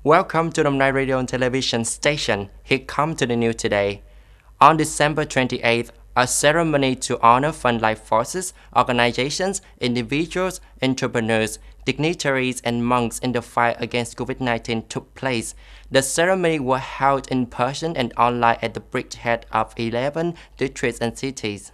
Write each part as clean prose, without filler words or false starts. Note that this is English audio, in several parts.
Welcome to the Night Radio and Television station. Here come to the news today. On December 28th, a ceremony to honor frontline forces, organizations, individuals, entrepreneurs, dignitaries, and monks in the fight against COVID-19 took place. The ceremony was held in person and online at the bridgehead of 11 districts and cities.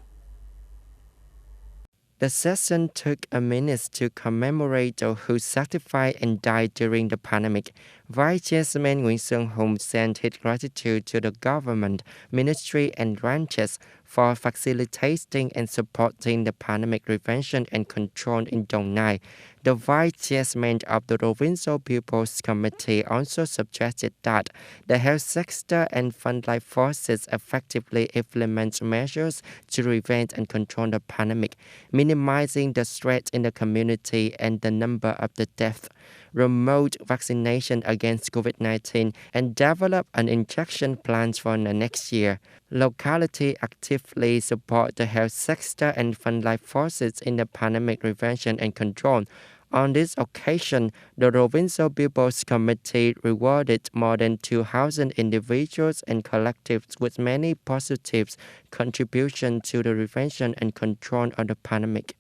The session took a minute to commemorate those who sacrificed and died during the pandemic. Vice Chairman Nguyễn Xuân Hùng sent his gratitude to the government, ministry, and branches for facilitating and supporting the pandemic prevention and control in Đồng Nai. The Vice Chairman of the Provincial People's Committee also suggested that the health sector and frontline forces effectively implement measures to prevent and control the pandemic, minimizing the threat in the community and the number of the deaths, promote vaccination against COVID-19, and develop an injection plan for the next year. Locality actively support the health sector and frontline forces in the pandemic prevention and control. On this occasion, the Provincial People's Committee rewarded more than 2,000 individuals and collectives with many positive contributions to the prevention and control of the pandemic.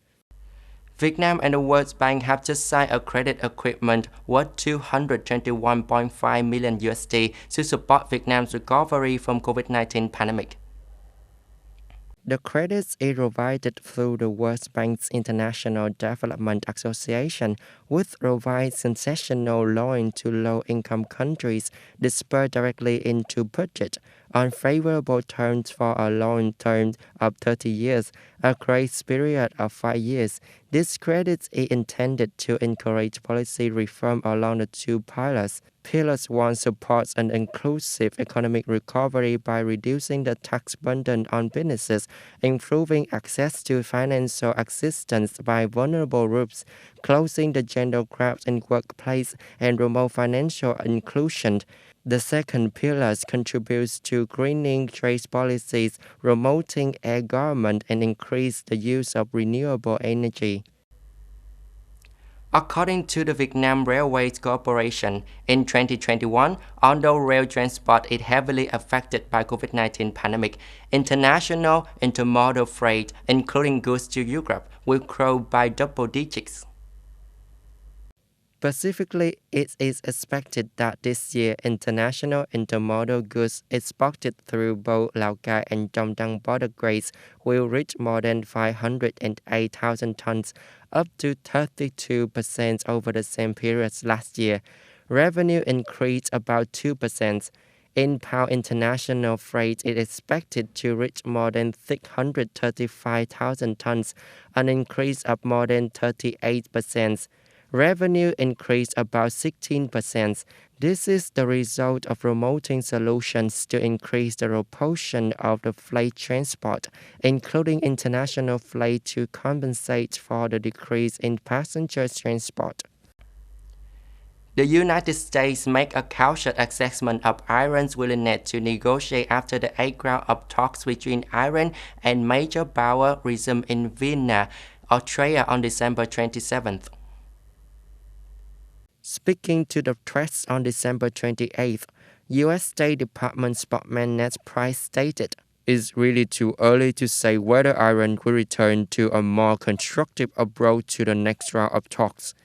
Vietnam and the World Bank have just signed a credit agreement worth $221.5 million to support Vietnam's recovery from COVID-19 pandemic. The credits is provided through the World Bank's International Development Association, which provides concessional loan to low-income countries dispersed directly into budget on favorable terms for a loan term of 30 years, a grace period of 5 years. This credit is intended to encourage policy reform along the two pillars. Pillar 1 supports an inclusive economic recovery by reducing the tax burden on businesses, improving access to financial assistance by vulnerable groups, closing the gender gaps in workplace, and promote financial inclusion. The second pillar contributes to greening trade policies, promoting air government, and increase the use of renewable energy. According to the Vietnam Railways Corporation, in 2021, although rail transport is heavily affected by COVID-19 pandemic, international intermodal freight, including goods to Europe, will grow by double digits. Specifically, it is expected that this year international intermodal goods exported through both Lào Cai and Dong Dang border grades will reach more than 508,000 tons, up to 32% over the same period last year. Revenue increased about 2%. Inbound international freight is expected to reach more than 635,000 tons, an increase of more than 38%. Revenue increased about 16%. This is the result of promoting solutions to increase the proportion of the freight transport, including international freight, to compensate for the decrease in passenger transport. The United States made a cautious assessment of Iran's willingness to negotiate after the 8th round of talks between Iran and major power resumed in Vienna, Austria on December 27th. Speaking to the press on December 28th, U.S. State Department spokesman Ned Price stated, "It's really too early to say whether Iran will return to a more constructive approach to the next round of talks."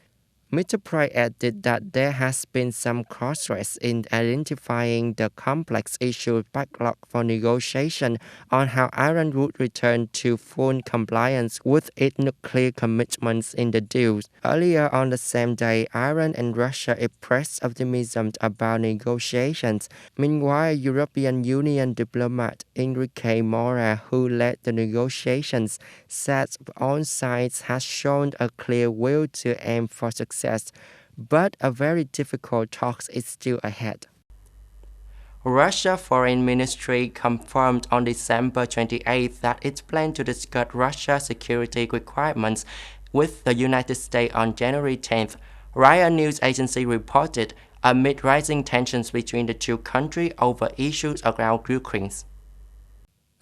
Mr. Price added that there has been some progress in identifying the complex issue backlog for negotiation on how Iran would return to full compliance with its nuclear commitments in the deal. Earlier on the same day, Iran and Russia expressed optimism about negotiations. Meanwhile, European Union diplomat Enrique Mora, who led the negotiations, said all sides have shown a clear will to aim for success, but a very difficult talk is still ahead. Russia Foreign Ministry confirmed on December 28 that it planned to discuss Russia's security requirements with the United States on January 10th. Raya News Agency reported amid rising tensions between the two countries over issues around Ukraine.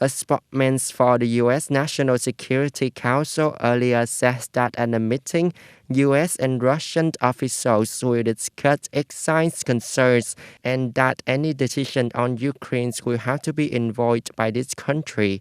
A spokesman for the U.S. National Security Council earlier said that at the meeting, U.S. and Russian officials will discuss exchange concerns and that any decision on Ukraine will have to be involved by this country.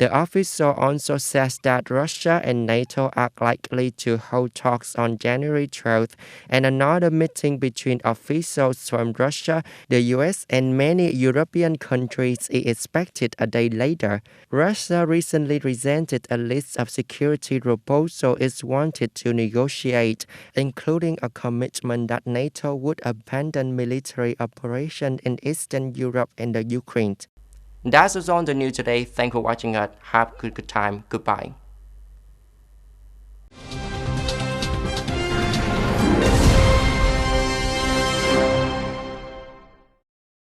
The official also says that Russia and NATO are likely to hold talks on January 12th, and another meeting between officials from Russia, the US, and many European countries is expected a day later. Russia recently presented a list of security proposals it wanted to negotiate, including a commitment that NATO would abandon military operations in Eastern Europe and the Ukraine. That's all on the news today. Thanks for watching us. Have a good time. Goodbye.